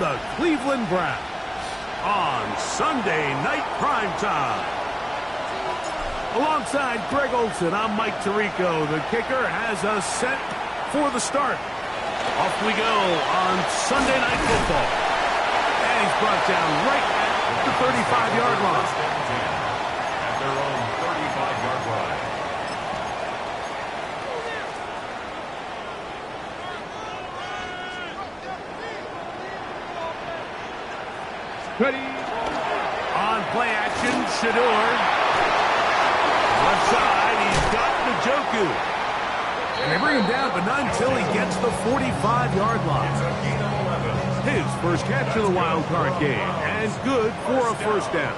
the Cleveland Browns on Sunday Night Primetime. Alongside Greg Olsen, I'm Mike Tirico. The kicker has us set for the start. Off we go on Sunday Night Football. And he's brought down right at the 35-yard line. At their own 35-yard line. Ready. On play action, Shador. Left side, he's got Njoku. And they bring him down, but not until he gets the 45-yard line. His first catch of the wild card game, and good for a first down.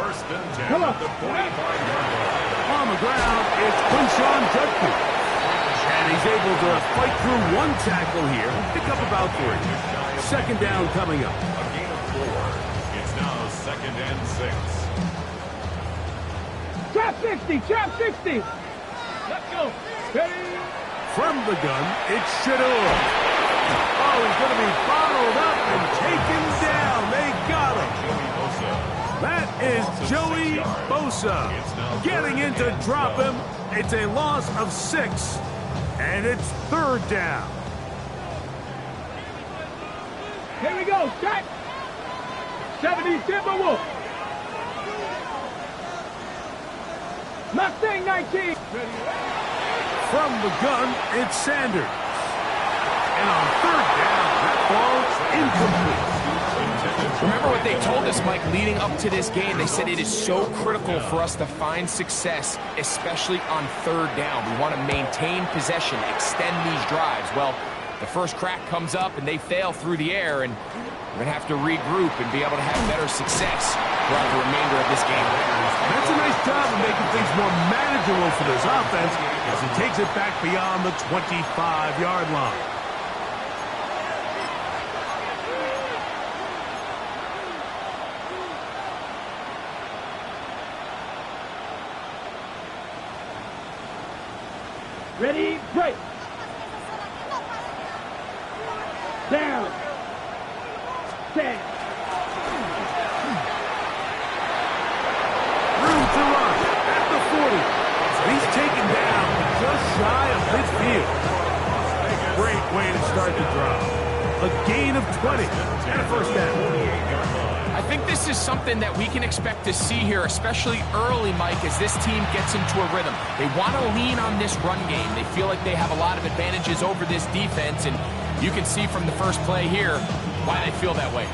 First and 10 at the 45-yard line. On the ground, it's Quinshon Judkins. And he's able to fight through one tackle here, pick up about 3. Second down coming up. A gain of 4. It's now second and 6. Trap 60, trap 60. Let's go. Ready. From the gun, it's Shador. Oh, he's going to be bottled up and taken down. They got him. That is Joey Bosa getting in to drop him. It's a loss of 6, and it's third down. Here we go. Strike. 70 Timberwolves. Mustang 19. From the gun, it's Sanders. And on third down, that ball's incomplete. Remember what they told us, Mike, leading up to this game. They said it is so critical for us to find success, especially on third down. We want to maintain possession, extend these drives. Well, the first crack comes up and they fail through the air, and we're going to have to regroup and be able to have better success throughout the remainder of this game. That's a nice job of making things more manageable for this offense as he takes it back beyond the 25-yard line. Ready, break. Down. Set. Room to run at the 40. He's taken down just shy of midfield. Great way to start the drive. A gain of 20 and a first down. I think this is something that we can expect to see here, especially early, Mike, as this team gets into a rhythm. They want to lean on this run game. They feel like they have a lot of advantages over this defense, and you can see from the first play here why they feel that way.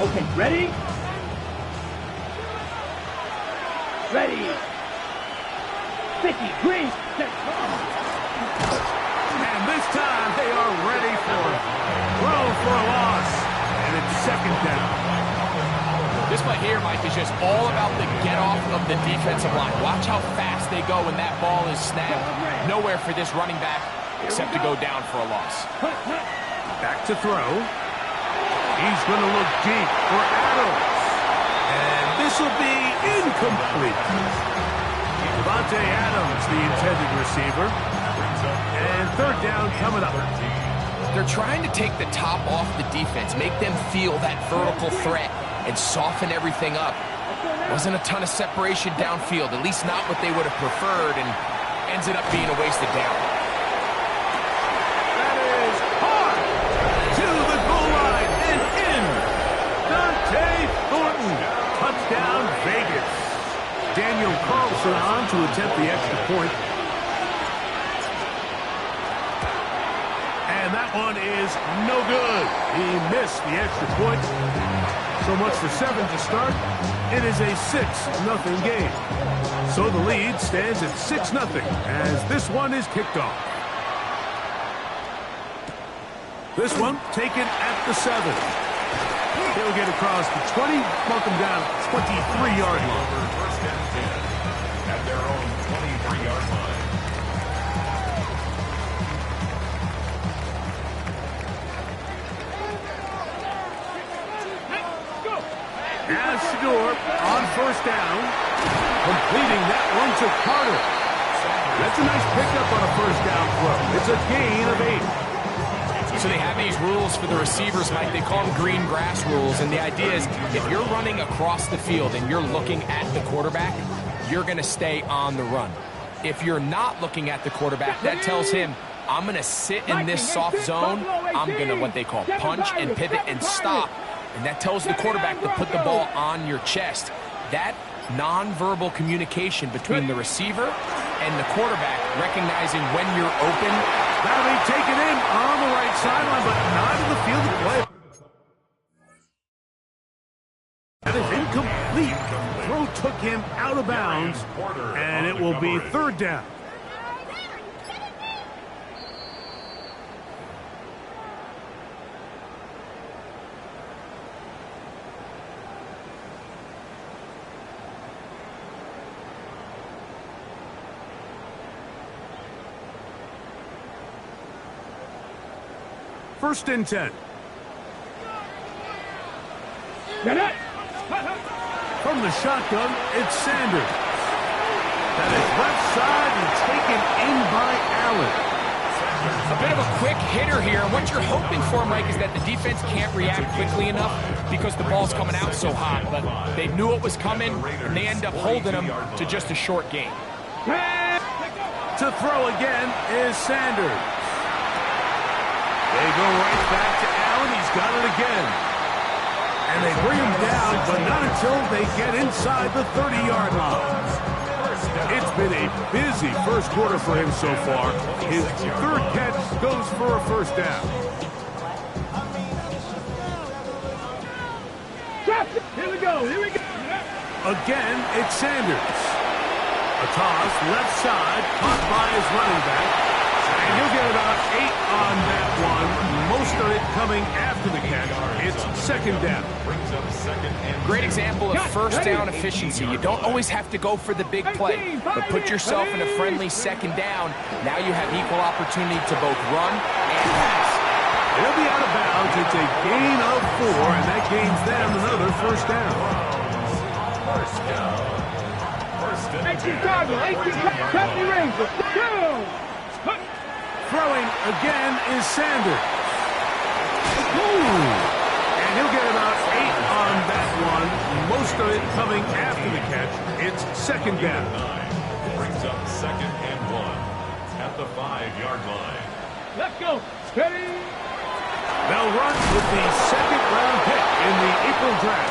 Okay, ready? Ready. 50, green, set. And this time they are ready for it. Throw for a loss. And it's second down. This play here, Mike, is just all about the get off of the defensive line. Watch how fast they go when that ball is snapped. Nowhere for this running back except to go down for a loss. Back to throw. He's going to look deep for Adams. And this will be incomplete. Devontae Adams, the intended receiver. And third down coming up. They're trying to take the top off the defense, make them feel that vertical threat, and soften everything up. Wasn't a ton of separation downfield, at least not what they would have preferred, and ends up being a wasted down. That is hard to the goal line and in. Dante Thornton, touchdown Vegas. Daniel Carlson on to attempt the extra point. And that one is no good. He missed the extra point. So much for 7 to start. It is a 6-0 game. So the lead stands at 6-0 as this one is kicked off. This one taken at the 7. He'll get across the 20, mark him down at the 23-yard line. First and 10 at their own 23-yard line. As Shador on first down, completing that one to Carter. That's That's a nice pickup on a first down throw. It's a gain of 8. So they have these rules for the receivers, Mike. They call them green grass rules. And the idea is if you're running across the field and you're looking at the quarterback, you're going to stay on the run. If you're not looking at the quarterback, that tells him, I'm going to sit in this soft zone. I'm going to what they call punch and pivot and stop. And that tells the quarterback to put the ball on your chest. That nonverbal communication between the receiver and the quarterback, recognizing when you're open. That'll be taken in on the right sideline, but not in the field of play. That is incomplete. The throw took him out of bounds, and it will be third down. First and 10. From the shotgun, it's Sanders. That is left side and taken in by Allen. A bit of a quick hitter here. And what you're hoping for, Mike, is that the defense can't react quickly enough because the ball's coming out so hot. But they knew it was coming, and they end up holding them to just a short gain. To throw again is Sanders. They go right back to Allen. He's got it again. And they bring him down, but not until they get inside the 30-yard line. It's been a busy first quarter for him so far. His third catch goes for a first down. Here we go. Again, it's Sanders. A toss, left side, caught by his running back. And he'll get about 8 on that one. Most of it coming after the catch. It's second down. Great example of first down efficiency. You don't always have to go for the big play, but put yourself in a friendly second down. Now you have equal opportunity to both run and pass. He'll be out of bounds. It's a gain of 4, and that gains them another first down. 18 Cardinal, 18 Company Rangers. Throwing again is Sanders. And he'll get about 8 on that one. Most of it coming after the catch. It's second down. Brings up second and 1 at the 5-yard line. Let's go. Ready? They'll run with the second-round pick in the April draft.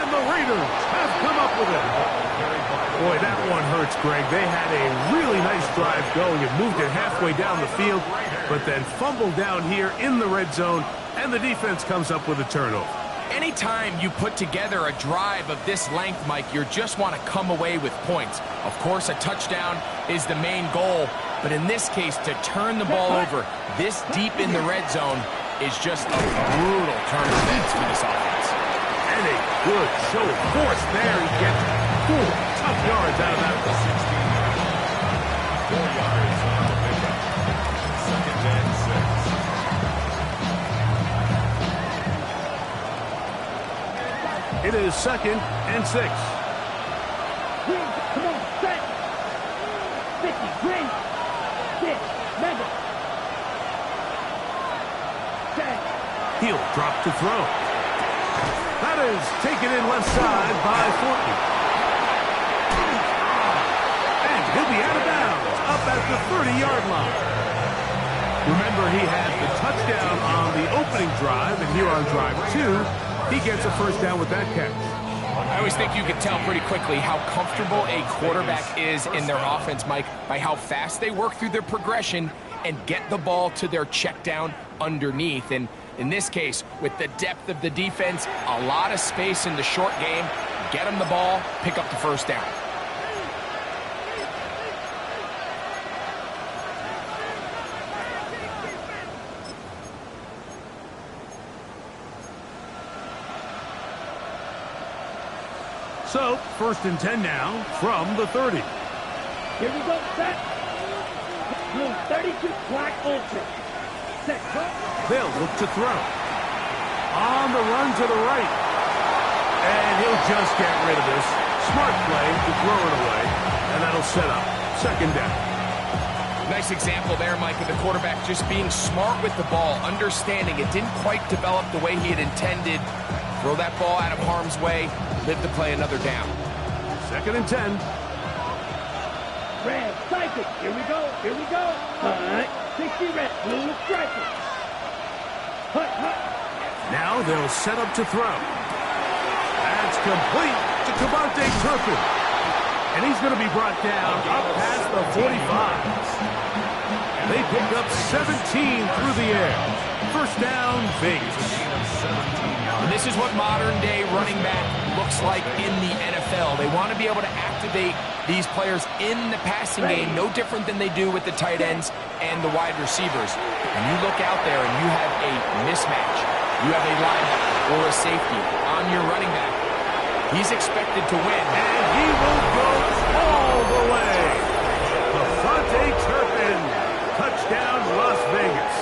And the Raiders have come up with it. Boy, that one hurts, Greg. They had a really nice drive going and moved it halfway down the field, but then fumbled down here in the red zone, and the defense comes up with a turnover. Anytime you put together a drive of this length, Mike, you just want to come away with points. Of course, a touchdown is the main goal, but in this case, to turn the ball over this deep in the red zone is just a brutal turn of events for this offense. And a good show of force there. He gets 4 tough yards out of that. 4 yards on the pickup. Second and 6. It is second and 6. Come on, set. 50, green. 6, mega. Set. He'll drop to throw. That is taken in left side by Fortney. And he'll be out of bounds up at the 30-yard line. Remember, he had the touchdown on the opening drive, and here on drive 2, he gets a first down with that catch. I always think you can tell pretty quickly how comfortable a quarterback is in their offense, Mike, by how fast they work through their progression and get the ball to their check down underneath. And in this case, with the depth of the defense, a lot of space in the short game, get them the ball, pick up the first down. So, first and 10 now from the 30. Here we go, set. Blue 32 black ultra. Set, go. They'll look to throw. On the run to the right. And he'll just get rid of this. Smart play to throw it away. And that'll set up second down. Nice example there, Mike, of the quarterback just being smart with the ball, understanding it didn't quite develop the way he had intended. Throw that ball out of harm's way, live to play another down. 2nd and 10. Red, strike it. Here we go. Here we go. Hut. 60 red. Blue strike it. Hut, hut. Now they'll set up to throw. That's complete to Cavante Turpin. And he's going to be brought down up past the 45. They pick up 17 through the air. First down, Vegas. And this is what modern-day running back looks like in the NFL. They want to be able to activate these players in the passing game, no different than they do with the tight ends and the wide receivers. And you look out there and you have a mismatch. You have a linebacker or a safety on your running back. He's expected to win. And he will go all the way. Cavante Turpin. Touchdown, Las Vegas.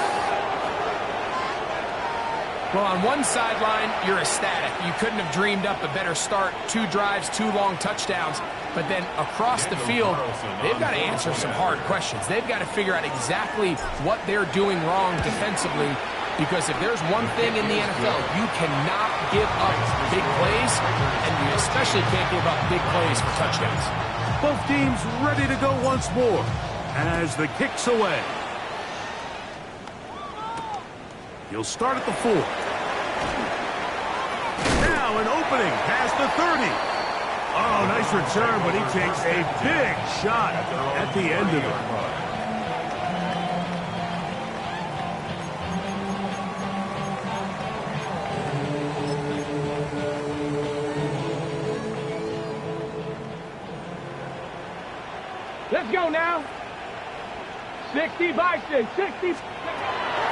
Well, on one sideline, you're ecstatic. You couldn't have dreamed up a better start. 2 drives, 2 long touchdowns. But then across the field, they've got to answer some hard questions. They've got to figure out exactly what they're doing wrong defensively. Because if there's one thing in the NFL, you cannot give up big plays, and you especially can't give up big plays for touchdowns. Both teams ready to go once more as the kick's away. He'll start at the 4. Now an opening past the 30. Oh, nice return, but he takes a big shot at the end of it. Let's go now. 60 Bison, 60.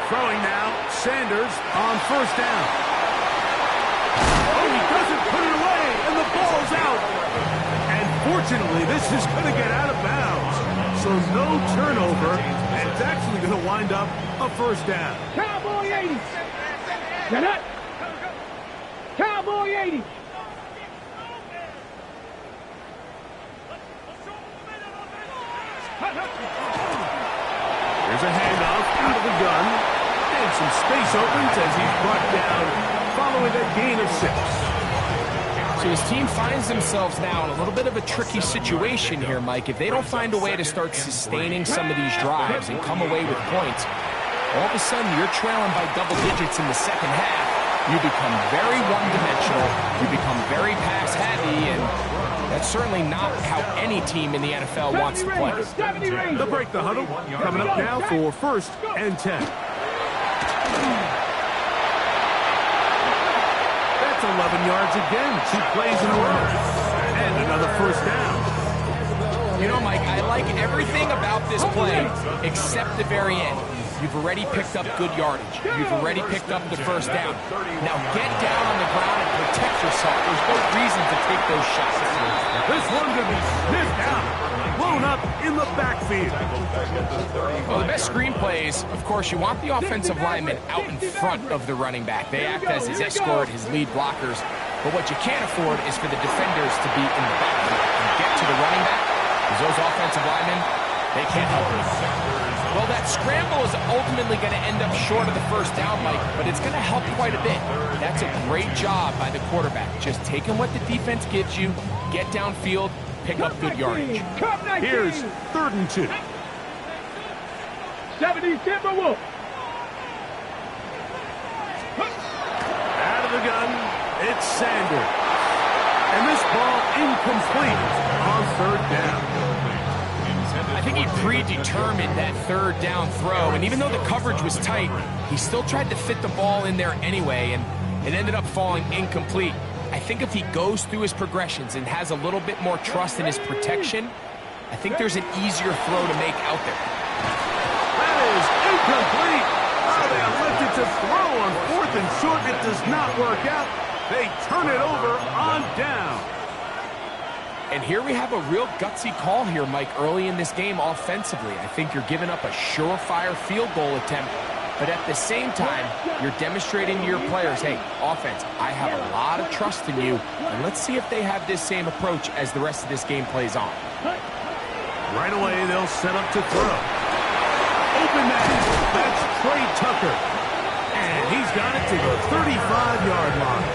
Throwing now, Sanders on first down. Oh, he doesn't put it away, and the ball's out. And fortunately, this is going to get out of bounds. So no turnover, and it's actually going to wind up a first down. Cowboy 80. Get up. Cowboy 80. Here's a handoff out of the gun. And some space opens as he's brought down following a gain of 6. So his team finds themselves now in a little bit of a tricky situation here, Mike. If they don't find a way to start sustaining some of these drives and come away with points, all of a sudden you're trailing by double digits in the second half. You become very one-dimensional. You become very pass-heavy, and that's certainly not how any team in the NFL wants to play. They'll break the huddle. Coming up now for 1st and 10. That's 11 yards again. 2 plays in a row. And another first down. You know, Mike, I like everything about this play except the very end. You've already picked up good yardage. You've already picked up the first down. Now get down on the ground and protect yourself. There's no reason to take those shots. This one could be sniffed out. Blown up in the backfield. Well, the best screen plays, of course, you want the offensive lineman out in front of the running back. They act as his escort, his lead blockers. But what you can't afford is for the defenders to be in the backfield and get to the running back, because those offensive linemen, they can't help it. Well, that scramble is ultimately going to end up short of the first down, Mike, but it's going to help quite a bit. That's a great job by the quarterback. Just taking what the defense gives you, get downfield, pick up good yardage. Here's 3rd and 2. 70 Timberwolves. Out of the gun, it's Sanders. And this ball incomplete on 3rd down. I think he predetermined that 3rd down throw, and even though the coverage was tight, he still tried to fit the ball in there anyway, and it ended up falling incomplete. I think if he goes through his progressions and has a little bit more trust in his protection, I think there's an easier throw to make out there. That is incomplete. Oh, they elected to throw on 4th and short. It does not work out. They turn it over on down. And here we have a real gutsy call here, Mike, early in this game offensively. I think you're giving up a surefire field goal attempt, but at the same time, you're demonstrating to your players, hey, offense, I have a lot of trust in you, and let's see if they have this same approach as the rest of this game plays on. Right away, they'll set up to throw. open man. That's Trey Tucker. And he's got it to the 35-yard line.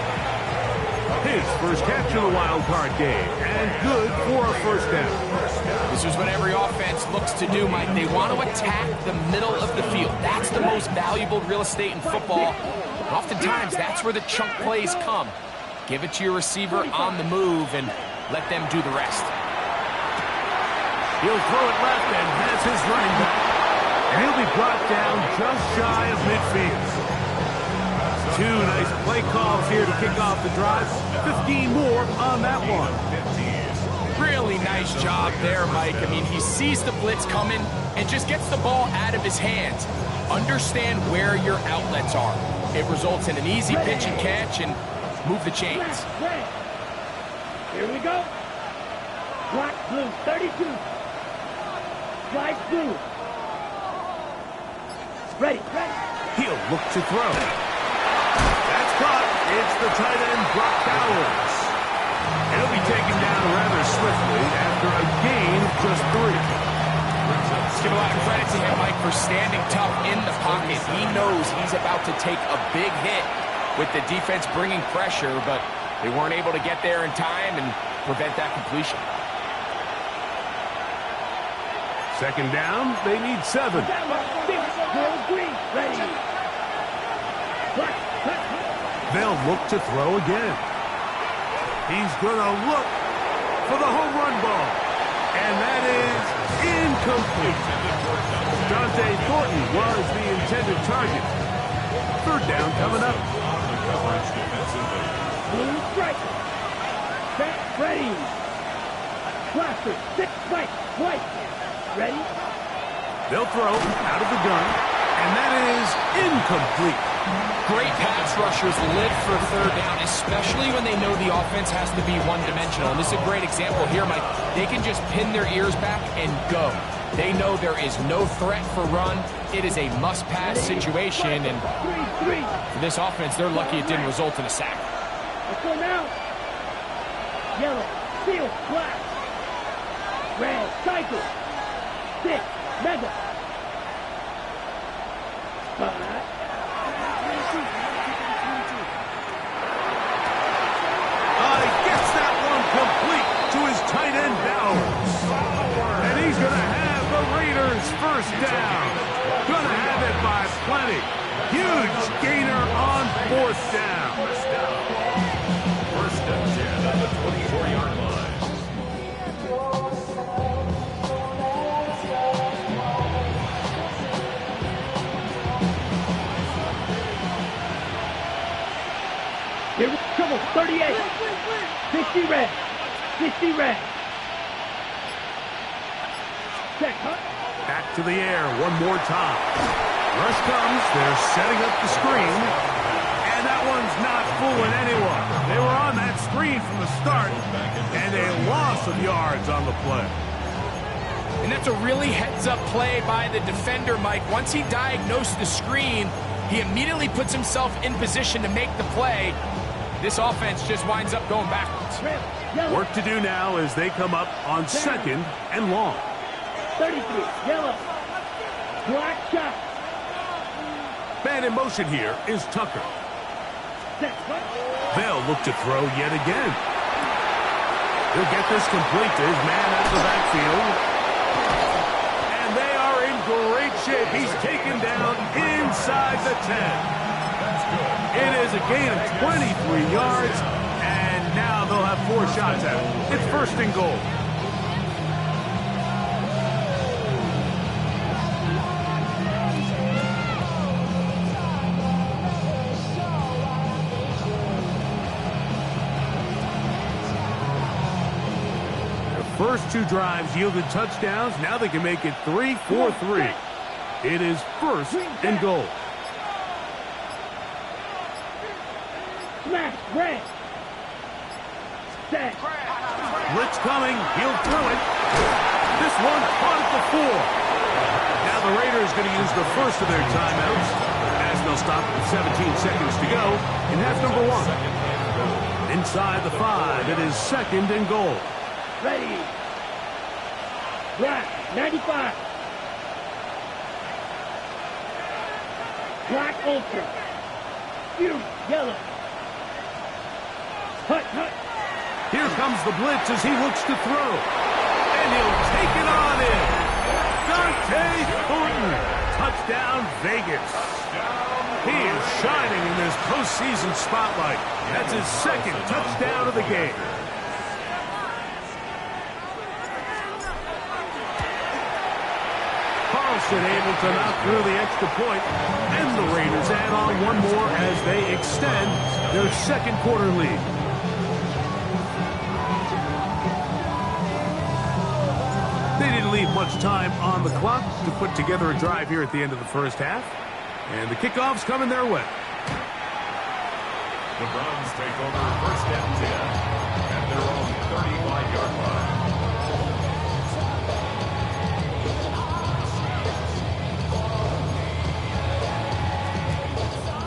His first catch of the wild card game, and good for a first down. This is what every offense looks to do, Mike. They want to attack the middle of the field. That's the most valuable real estate in football. And oftentimes, that's where the chunk plays come. Give it to your receiver on the move and let them do the rest. He'll throw it left and has his running back. And he'll be brought down just shy of midfield. Two nice play calls here to kick off the drive. 15 more on that one. Really nice job there, Mike. I mean, he sees the blitz coming and just gets the ball out of his hands. Understand where your outlets are. It results in an easy pitch and catch and move the chains. Here we go. Black, blue, 32. Light blue. Ready. He'll look to throw. That's caught. It's the tight end, Brock Bowers. He'll be taken down rather swiftly after a gain of just 3. Let's give a lot of credit to him, Mike, for standing tough in the pocket. He knows he's about to take a big hit with the defense bringing pressure, but they weren't able to get there in time and prevent that completion. Second down, they need 7. Green, ready. They'll look to throw again. He's going to look for the home run ball. And that is incomplete. Dante Thornton was the intended target. Third down coming up. Blue strike. Set, ready. Blaster, 6, white. Ready? They'll throw out of the gun. And that is incomplete. Great pass rushers live for third down, especially when they know the offense has to be one-dimensional. And this is a great example here, Mike. They can just pin their ears back and go. They know there is no threat for run. It is a must-pass situation. And for this offense, they're lucky it didn't result in a sack. Let's go now. Yellow, steel, black. Red, cycle. 6, mega. 5. Gets that one complete to his tight end, Bowers. And he's going to have the Raiders first down. Going to have it by plenty. Huge gainer on fourth down. First and 10 at the 24-yard line. Here we go, 38. 60 red. 60 red. Check, huh? Back to the air one more time. Rush comes. They're setting up the screen. And that one's not fooling anyone. They were on that screen from the start. And a loss of yards on the play. And that's a really heads-up play by the defender, Mike. Once he diagnosed the screen, he immediately puts himself in position to make the play. This offense just winds up going backwards. Work to do now as they come up on second and long. 33, yellow. Black shot. Man in motion here is Tucker. Set, They'll look to throw yet again. He'll get this complete to his man out of the backfield. And they are in great shape. He's taken down inside the 10. It is a gain of 23 yards, and now they'll have 4 shots at it. It's first and goal. The first 2 drives yielded touchdowns. Now they can make it 3-4-3. It is first and goal. Smash, red. Set. Blitz coming. He'll throw it. This one caught at the 4. Now the Raiders going to use the first of their timeouts as they'll stop with 17 seconds to go in half number 1. Inside the 5, it is second and goal. Ready. Black, 95. Black Ultra. Fury, yellow. Hut, hut. Here comes the blitz as he looks to throw. And he'll take it on in. Dante Thornton. Touchdown, Vegas. He is shining in this postseason spotlight. That's his second touchdown of the game. Carlson able to knock through the extra point, and the Raiders add on one more as they extend their second quarter lead. They didn't leave much time on the clock to put together a drive here at the end of the first half, and the kickoff's coming their way. The Browns take over first and 10 at their own 35-yard line.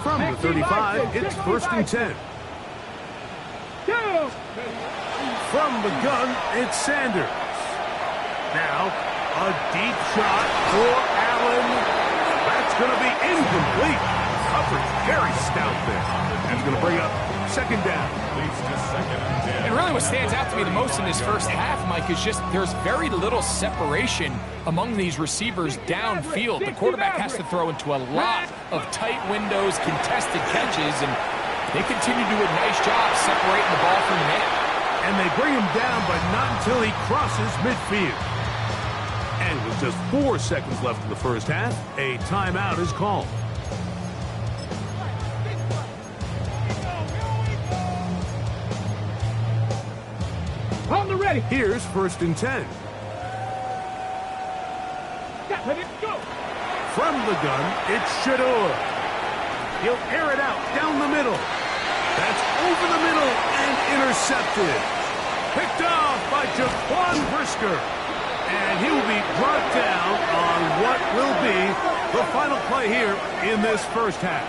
From the 35, it's first and 10. From the gun, it's Sanders. Now, a deep shot for Allen. That's going to be incomplete. Coverage very stout there. That's going to bring up second down. Leads to second and 10. And really what stands out to me the most in this first half, Mike, is just there's very little separation among these receivers downfield. The quarterback has to throw into a lot of tight windows, contested catches, and they continue to do a nice job separating the ball from the man. And they bring him down, but not until he crosses midfield. And with just 4 seconds left in the first half, a timeout is called. On the ready. Here's first and 10. Let it go. From the gun, it's Shador. He'll air it out down the middle. That's over the middle and intercepted. Picked off by Jaquan Brisker. And he will be brought down on what will be the final play here in this first half.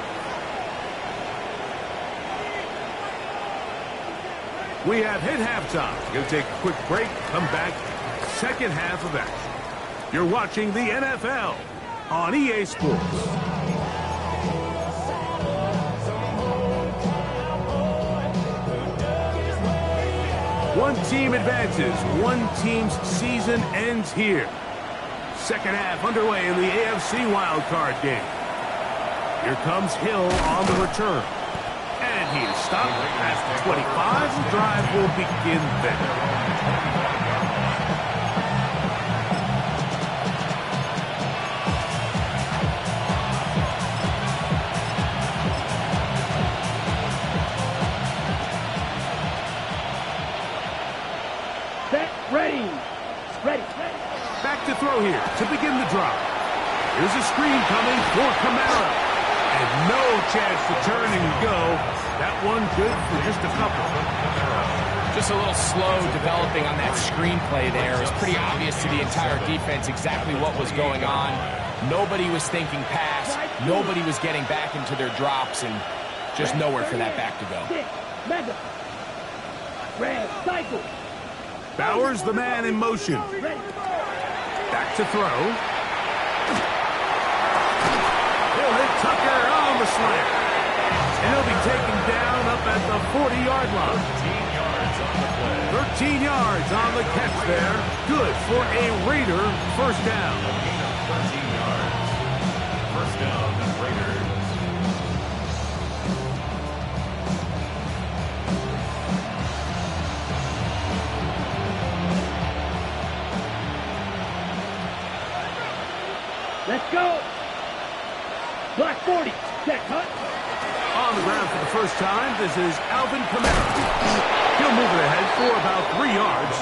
We have hit halftime. Going to take a quick break, come back, second half of action. You're watching the NFL on EA Sports. One team advances. One team's season ends here. Second half underway in the AFC wildcard game. Here comes Hill on the return. And he is stopped at 25. The drive will begin then. Ready. Ready. Back to throw here to begin the drive. Here's a screen coming for Kamara. And no chance to turn and go. That one good for just a couple. Just a little slow developing on that screenplay there. It was pretty obvious to the entire defense exactly what was going on. Nobody was thinking pass. Nobody was getting back into their drops, and just nowhere for that back to go. Mega. Red cycle. Bowers the man in motion. Back to throw. He'll hit Tucker on the slant. And he'll be taken down up at the 40-yard line. 13 yards on the catch there. Good for a Raider first down. 13 yards. First down, Raiders. Let's go. Black 40. Check, Hut. On the ground for the first time, this is Alvin Kamara. He'll move it ahead for about 3 yards.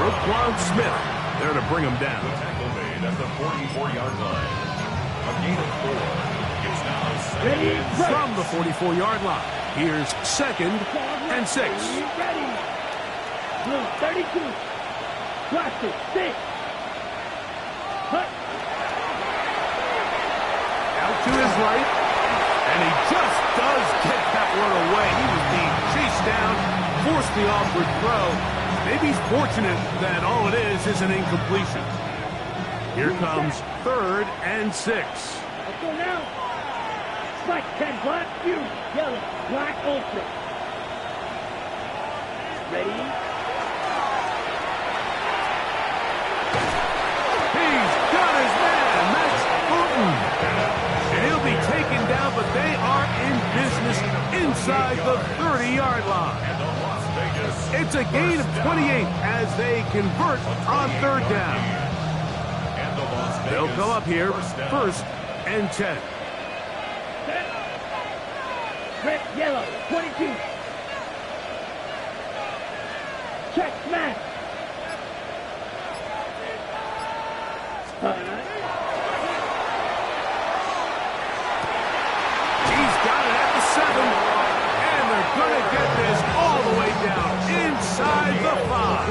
Roquan Smith there to bring him down. The tackle made at the 44-yard line. A gain of 4. It's now second Ready. and 6. From the 44-yard line, here's second and 6. Ready. Blue 32. Plastic 6. Hut. Out to his right, and he just does get that one away. He was being chased down, forced the awkward throw. Maybe he's fortunate that all it is an incompletion. Here comes third and 6. Let's go now. Spike 10 black, fuse, yellow, black ultra. Ready? He's got his man, Max Fulton. And he'll be taken down, but they are in business inside the 30-yard line. It's a gain of 28 as they convert on third down. They'll come up here, first and 10. Set. Red, yellow, 22. Check, smash. He's got it at the 7. And they're going to get this all the way down inside the 5.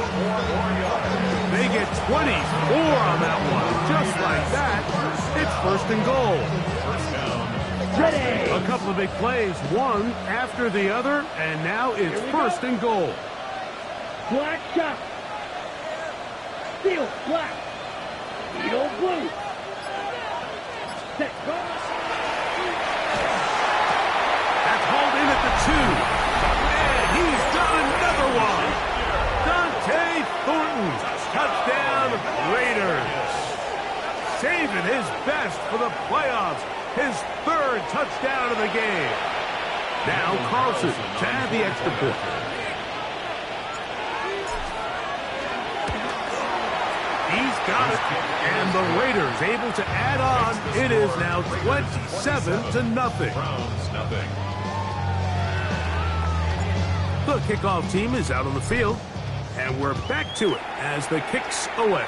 They get 24 on that one. Just like that, it's first and goal. Ready. A couple of big plays, one after the other, and now it's first and goal. Black shot. Steel, black. Steel, blue. Set, go. That's hauled in at the 2. And he's got another one. Dante Thornton. Touchdown, Raiders. Saving his best for the playoffs. His third touchdown of the game. Now Carlson to add the extra point. He's got it. And the Raiders able to add on. It is now 27-0. The kickoff team is out on the field. And we're back to it as the kick's away.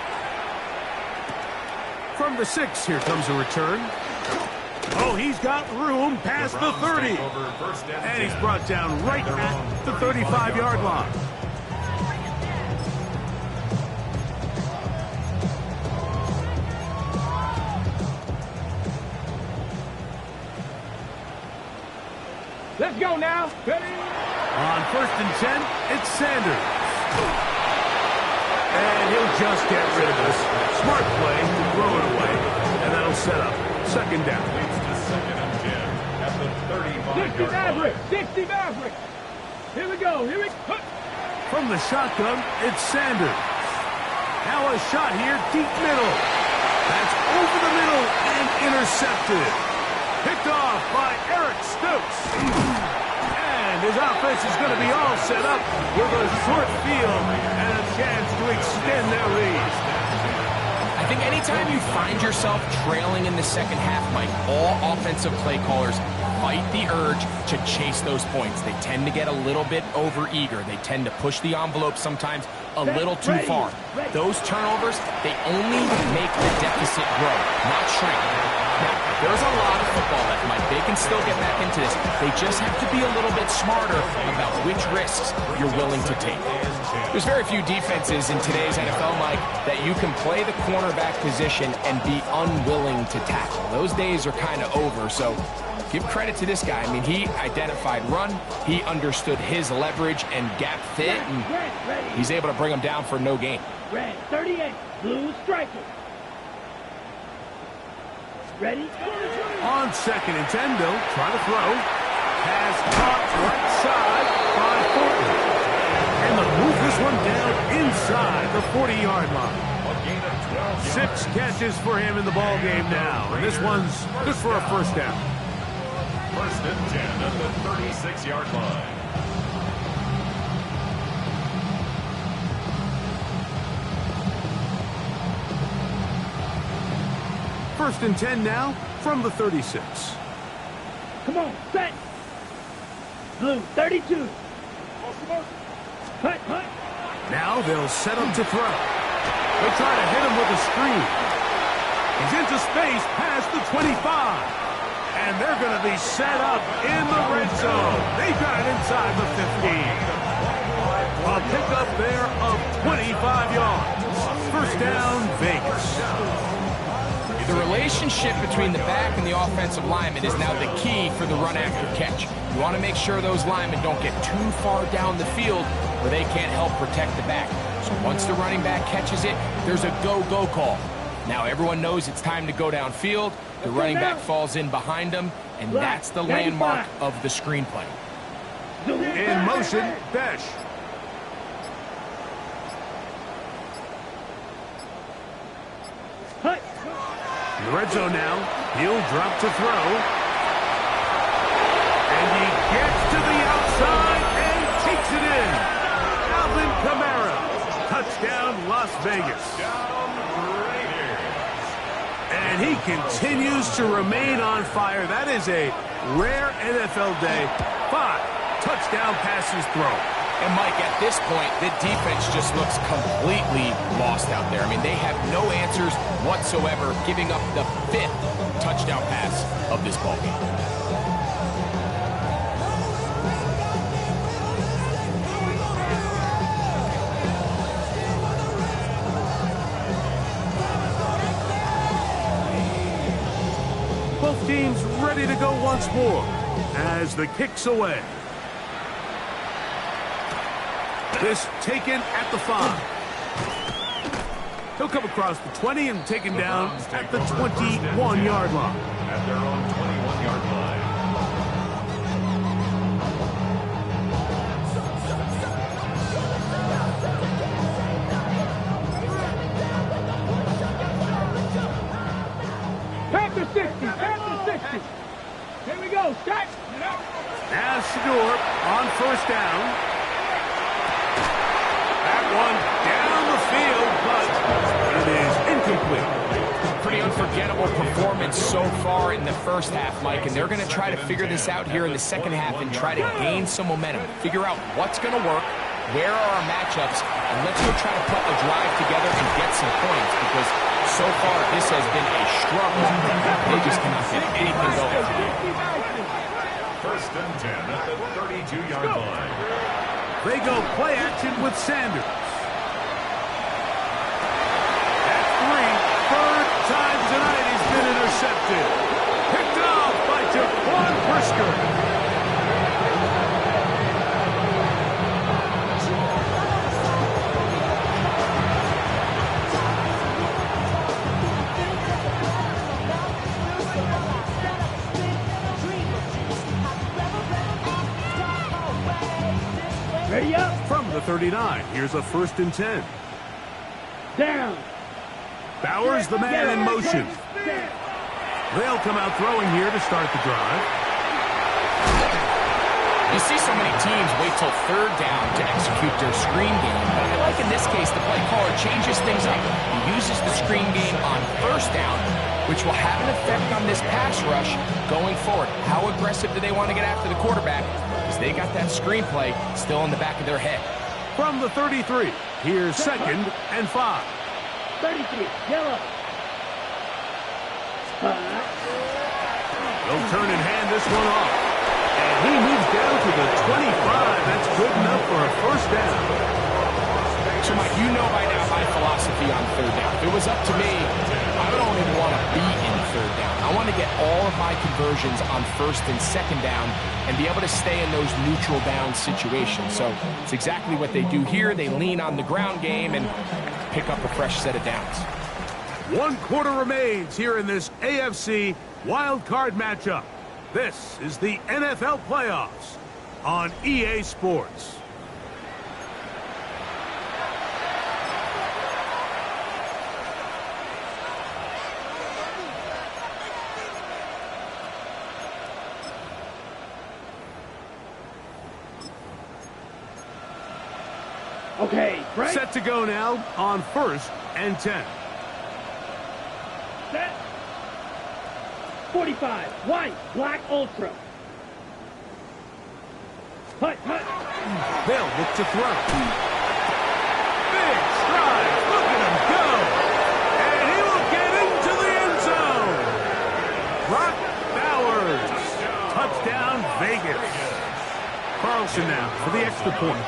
From the 6, here comes a return. Oh, he's got room past the 30. And he's brought down right at the 35-yard line. Let's go now. Ready? On first and 10, it's Sanders. And he'll just get rid of this. Smart play to throw it away. And that'll set up second down. Leads to second and 10 at the 35-yard line. 60 Maverick. Here we go. Here we go. From the shotgun, it's Sanders. Now a shot here, deep middle. That's over the middle and intercepted. Picked off by Eric Stokes. And his offense is going to be all set up with a short field and a chance to extend their lead. I think anytime you find yourself trailing in the second half, Mike, all offensive play callers fight the urge to chase those points. They tend to get a little bit overeager. They tend to push the envelope sometimes a little too far. Those turnovers, they only make the deficit grow, not shrink. Now, there's a lot of football left, Mike. They can still get back into this. They just have to be a little bit smarter about which risks you're willing to take. There's very few defenses in today's NFL, Mike, that you can play the cornerback position and be unwilling to tackle. Those days are kind of over, so give credit to this guy. I mean, he identified run, he understood his leverage and gap fit, and he's able to bring him down for no gain. Red, 38, blue striker. Ready? On second and 10, Bill, try to throw. Pass caught right side by Thornton. And they'll move this one down inside the 40-yard line. 6 catches for him in the ball game now. And this one's good for a first down. First and 10 at the 36-yard line. First and 10 now from the 36. Come on, set. Blue, 32. Cut, cut. Now they'll set up to throw. They'll try to hit him with a screen. He's into space past the 25. And they're going to be set up in the red zone. They've got it inside the 15. A pickup there of 25 yards. First down, Vegas. The relationship between the back and the offensive lineman is now the key for the run after catch. You want to make sure those linemen don't get too far down the field where they can't help protect the back. So once the running back catches it, there's a go-go call. Now everyone knows it's time to go downfield. The running back falls in behind him, and that's the landmark of the screenplay. In motion, Besh. In the red zone now. He'll drop to throw. And he gets to the outside and takes it in. Alvin Kamara. Touchdown, Las Vegas. And he continues to remain on fire. That is a rare NFL day. 5 touchdown passes thrown. And, Mike, at this point, the defense just looks completely lost out there. I mean, they have no answers whatsoever, giving up the 5th touchdown pass of this ballgame. Both teams ready to go once more as the kick's away. This taken at the 5. He'll come across the 20 and taken down at the 21-yard line. At their own 21-yard line. Panther 60, Panther 60. Here we go, start. Now Shedeur on first down. That one down the field, but it is incomplete. Pretty unforgettable performance so far in the first half, Mike, and they're going to try to figure this out here in the second half and try to gain some momentum. Figure out what's going to work, where are our matchups, and let's go try to put a drive together and get some points, because so far this has been a struggle. They just cannot get anything going. First and 10 at the 32-yard line. They go play action with Sanders. At 3, third time tonight he's been intercepted. Picked off by Jaquan Brisker. Ready up. From the 39, here's a 1st and 10. Down. Bowers the man in motion. They'll come out throwing here to start the drive. You see so many teams wait till third down to execute their screen game, but I like in this case the play caller changes things up. He uses the screen game on first down, which will have an effect on this pass rush going forward. How aggressive do they want to get after the quarterback? Because they got that screenplay still in the back of their head. From the 33, here's 2nd and 5. 33, yellow. They'll turn and hand this one off. And he moves down to the 25. That's good enough for a first down. So, Mike, you know by now my philosophy on third down. If it was up to me, I don't even want to be in third down. I want to get all of my conversions on first and second down and be able to stay in those neutral down situations. So it's exactly what they do here. They lean on the ground game and pick up a fresh set of downs. 1 quarter remains here in this AFC wild card matchup. This is the NFL playoffs on EA Sports. Okay, right. Set to go now on 1st and 10. Set. 45, white, black, ultra. Hut, hut. They'll look to throw. Big stride. Look at him go. And he will get into the end zone. Brock Bowers. Touchdown, Vegas. Carlson now for the extra point.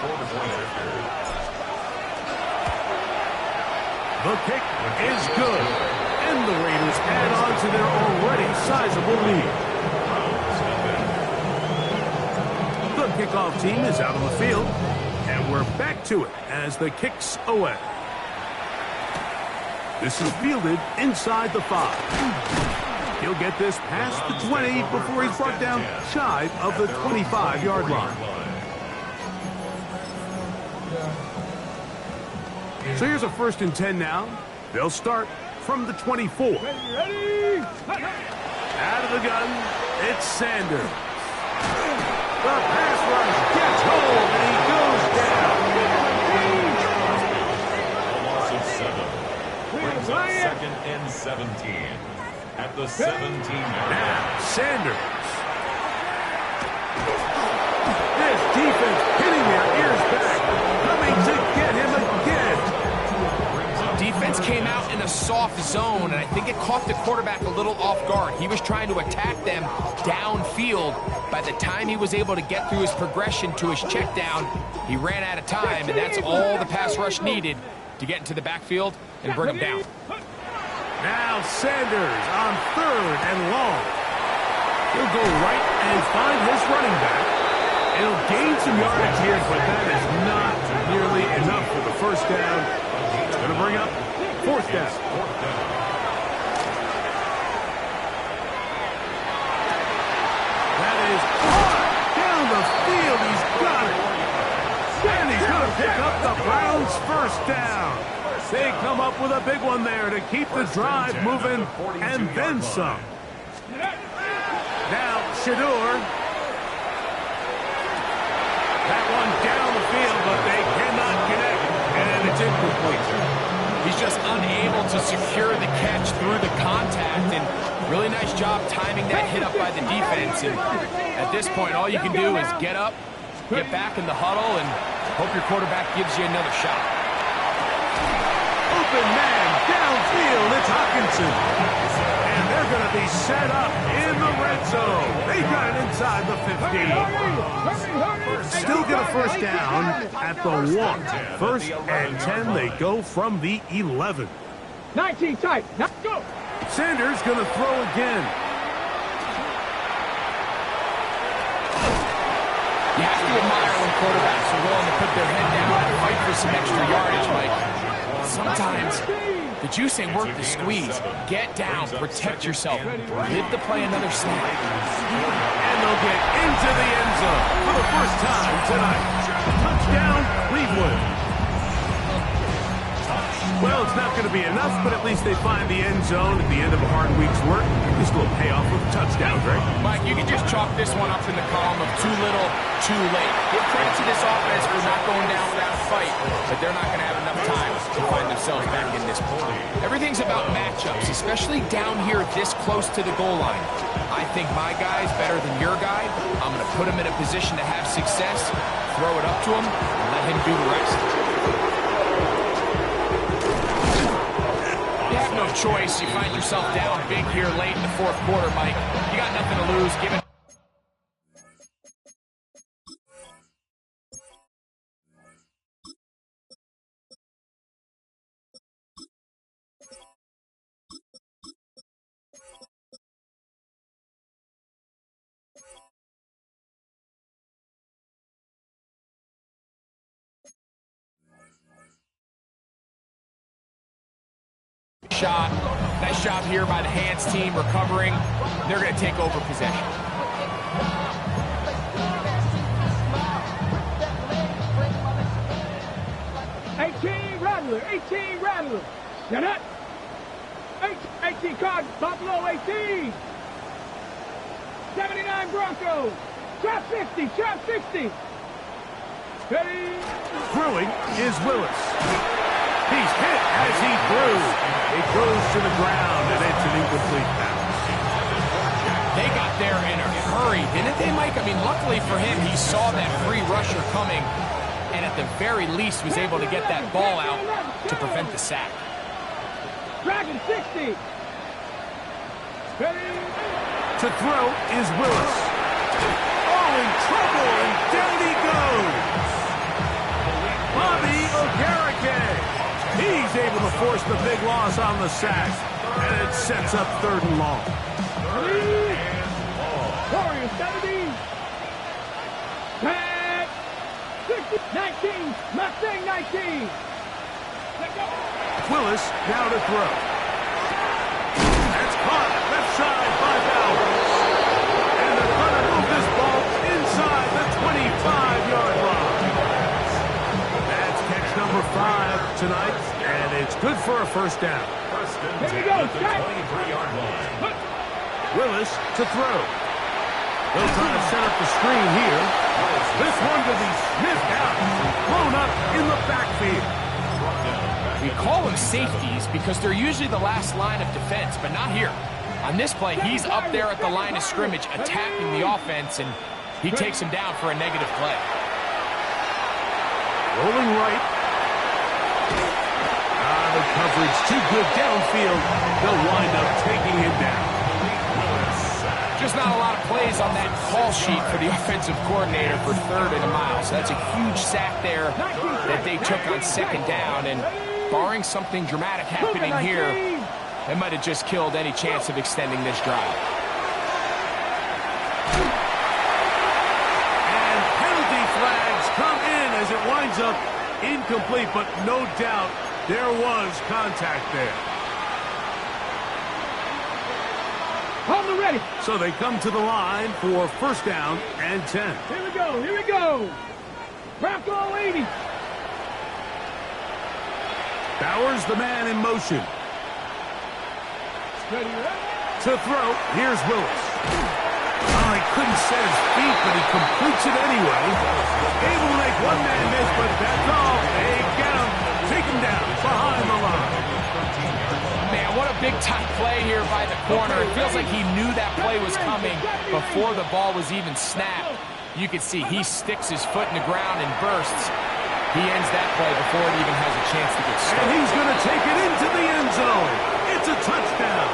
The kick is good. And the Raiders add on to their already sizable lead. The kickoff team is out on the field, and we're back to it as the kick's away. This is fielded inside the 5. He'll get this past the 20 before he's brought down shy of the 25-yard line. So here's a 1st and 10 now. They'll start from the 24. Ready? Out of the gun, it's Sanders. The pass rush gets hold, and he goes down. A loss of 7. Brings up 2nd and 17. At the 17-yard line. Now, Sanders. This defense hitting their ears back, coming to get him again. Defense came out in a soft zone, and I think it caught the quarterback a little off guard. He was trying to attack them downfield. By the time he was able to get through his progression to his check down, he ran out of time, and that's all the pass rush needed to get into the backfield and bring him down. Now Sanders on 3rd and long. He'll go right and find his running back. He'll gain some yardage here, but that is not nearly enough for the 1st down. It's going to bring up 4th down. That is hard down the field. He's got it. And he's going to pick up the Browns' 1st down. They come up with a big one there to keep the drive moving and then some. Now Shedeur. That one down the field, but they cannot connect, and it's incomplete. He's just unable to secure the catch through the contact, and really nice job timing that hit up by the defense. And at this point, all you can do is get up, get back in the huddle, and hope your quarterback gives you another shot. Open man downfield, it's Hockenson. And they're going to be set up in the red zone. They got it inside the 15. Still get a 1st down at the 1. 1st and 10, they go from the 11. 19 tight. Now go. Sanders going to throw again. You have to admire when quarterbacks are willing to put their head down and fight for some extra yardage, Mike. Sometimes the juice ain't worth the squeeze. Get down, protect yourself, live to play another snap. And they'll get into the end zone for the 1st time tonight. Touchdown, Cleveland. Well, it's not going to be enough, but at least they find the end zone at the end of a hard week's work. This will pay off with a touchdown, Greg. Mike, you can just chalk this one up in the column of too little, too late. Give credit to this offense for not going down without a fight, but they're not going to have enough time to find themselves back in this point. Everything's about matchups, especially down here this close to the goal line. I think my guy's better than your guy. I'm going to put him in a position to have success, throw it up to him, and let him do the rest. You have no choice. You find yourself down big here late in the 4th quarter, Mike. You got nothing to lose. Give it. Shot. Nice job here by the hands team recovering. They're going to take over possession. Rattler. 18 Rattler. Get it. 18 Cardinals. Buffalo 18. 79 Broncos. Trap 60. Trap 60. Ready. Throwing is Willis. He's hit as he threw. He goes to the ground, and it's an incomplete pass. They got there in a hurry, didn't they, Mike? I mean, luckily for him, he saw that free rusher coming, and at the very least was able to get that ball out to prevent the sack. Dragon 60. Ready. To throw is Willis. Oh, in trouble, and down he goes. Bobby Okereke. He's able to force the big loss on the sack, and it sets up 3rd and long. Warriors 70. 10. 60. 19. Mustang 19. Let go. Willis now to throw. That's caught left side by Bowers. And they're going to move this ball inside the 25-yard line. That's catch number 5 tonight, and it's good for a first down. First and Here we 10 go, at the set. 23-yard line. Willis to throw. They'll try to set up the screen here. This one will be sniffed out, blown up in the backfield. We call them safeties because they're usually the last line of defense, but not here. On this play, he's up there at the line of scrimmage attacking the offense, and he takes him down for a negative play. Rolling right. The coverage too good downfield. They'll wind up taking him down. Just not a lot of plays on that call sheet for the offensive coordinator for 3rd and a mile. So that's a huge sack there that they took on 2nd down. And barring something dramatic happening here, they might have just killed any chance of extending this drive. And penalty flags come in as it winds up incomplete, but no doubt there was contact there. On the ready. So they come to the line for first down and 10. Here we go. Here we go. Bronco 80. Bowers, the man in motion. Ready, ready. To throw, here's Willis. Oh, he couldn't set his feet, but he completes it anyway. Able to make one man miss, but that's all. They get him. Take him down behind the line. Man, what a big-time play here by the corner. It feels like he knew that play was coming before the ball was even snapped. You can see he sticks his foot in the ground and bursts. He ends that play before it even has a chance to get And started. he's going to take it into the end zone. It's a touchdown.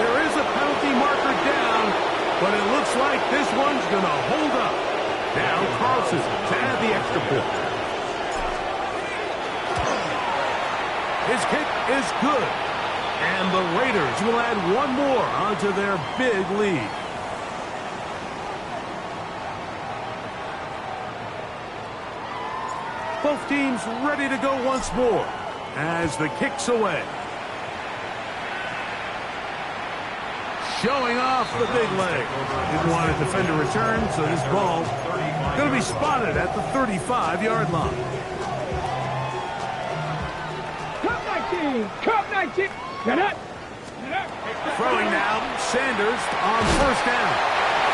There is a penalty marker down, but it looks like this one's going to hold up. Now Carlson to add the extra point. His kick is good. And the Raiders will add one more onto their big lead. Both teams ready to go once more as the kick's away. Showing off the big leg. Didn't want a defender return, so this ball going to be spotted at the 35-yard line. Cup 19. Cup 19. Get up. Throwing now, Sanders on first down.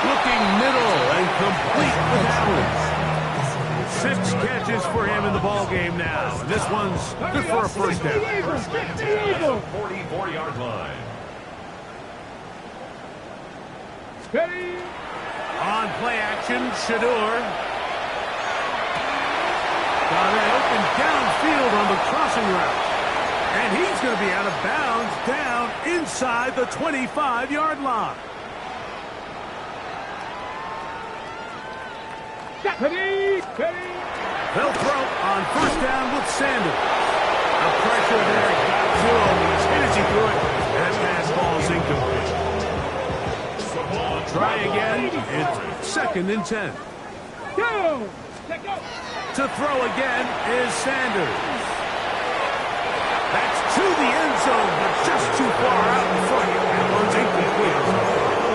Looking middle and complete with Allen. 6 catches for him in the ball game now. And this one's good for a first down. 44-yard line. Ready. On play action, Shador. Got it open downfield on the crossing route. And he's going to be out of bounds down inside the 25-yard line. Ready. Ready. They'll throw on first down with Sanders. The pressure there got to him. As hit as he threw it, that pass ball's incomplete. Try again. It's 2nd and 10. Go. Go. To throw again is Sanders. That's to the end zone, but just too far out in front. That one's incomplete.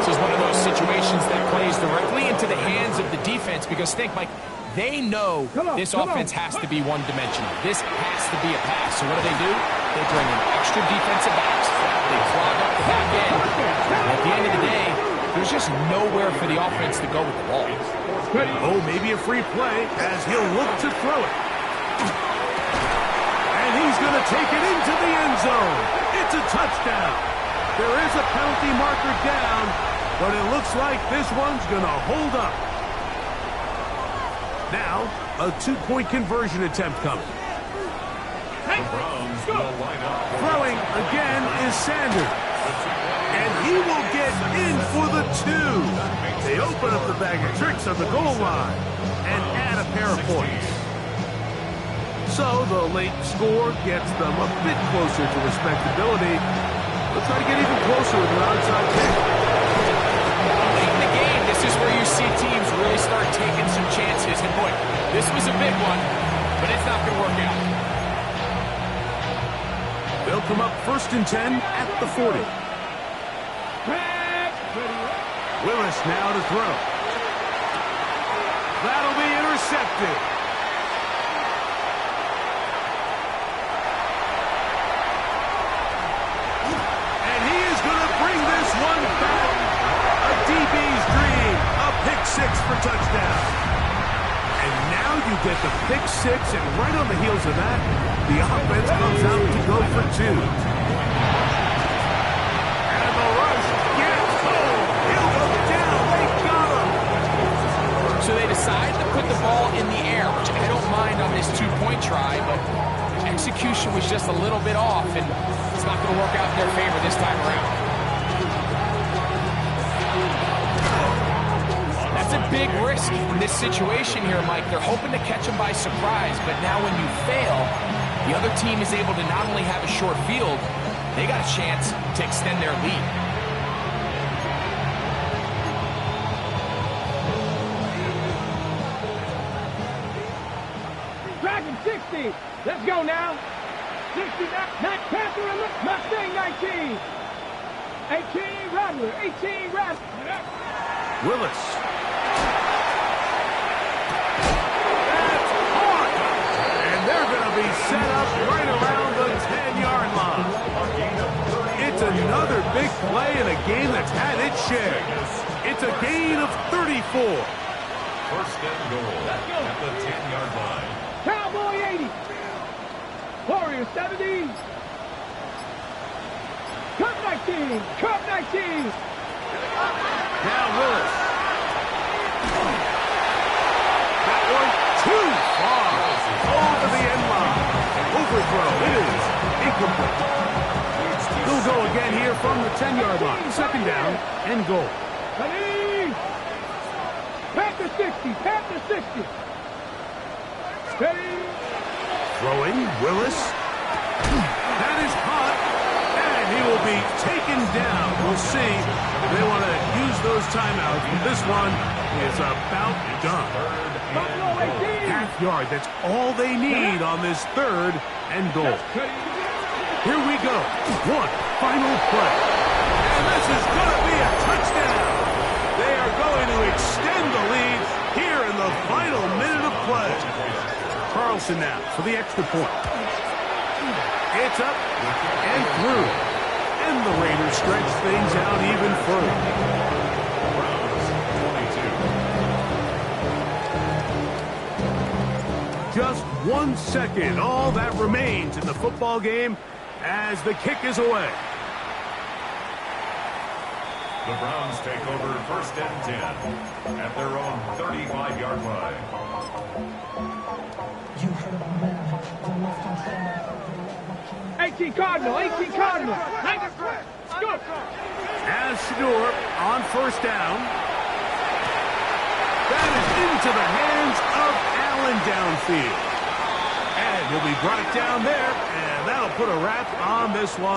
This is one of those situations that plays directly into the hands of the defense because think, Mike, they know this offense has to be one-dimensional. This has to be a pass. So what do? They bring in extra defensive backs. They clog up the back end. And at the end of the day, there's just nowhere for the offense to go with the ball. Oh, maybe a free play as he'll look to throw it. And he's going to take it into the end zone. It's a touchdown. There is a penalty marker down, but it looks like this one's going to hold up. Now, a 2-point conversion attempt coming. The Browns will line up. Throwing again is Sanders. And he will get in for the 2. They open up the bag of tricks on the goal line and add a pair of points. So the late score gets them a bit closer to respectability. They'll try to get even closer with an onside kick. Late in the game, this is where you see teams really start taking some chances. And boy, this was a big one, but it's not going to work out. come up 1st and 10 at the 40. Willis now to throw. That'll be intercepted. And he is going to bring this one back. A DB's dream. A pick six for touchdown. And now you get the pick six, and right on the heels of that, the offense comes out to go for two. And the rush gets home. He'll go down. They got him. So they decide to put the ball in the air, which I don't mind on this two-point try, but execution was just a little bit off, and it's not going to work out in their favor this time around. That's a big risk in this situation here, Mike. They're hoping to catch them by surprise, but now when you fail, the other team is able to not only have a short field, they got a chance to extend their lead. Dragon 60. Let's go now. 60, not Panther, Mustang 19. 18, Rattler. 18, Rattler. Willis. They're going to be set up right around the 10-yard line. It's another big play in a game that's had its share. It's a gain of 34. 1st and goal at the 10-yard line. Cowboy 80. Warrior 70. Cup 19. Cup 19. Now Willis. That one too far. Over the end line. Overthrow. It is incomplete. He'll go again here from the 10-yard line. 2nd down and goal. Panther 60. Panther 60. Steady. Throwing. Willis. That is hot. And he will be taken down. We'll see. They want to use those timeouts. This one is about done. Buffalo 18. Half yard. That's all they need on this 3rd and goal. Here we go. One final play. And this is going to be a touchdown. They are going to extend the lead here in the final minute of play. Carlson now for the extra point. It's up and through. And the Raiders stretch things out even further. Just 1 second, all that remains in the football game as the kick is away. The Browns take over 1st and 10 at their own 35-yard line. 18 Cardinal. 18 Cardinal. Go. As Shador on 1st down. That is into the hands of Allen downfield. And he'll be brought down there, and that'll put a wrap on this one.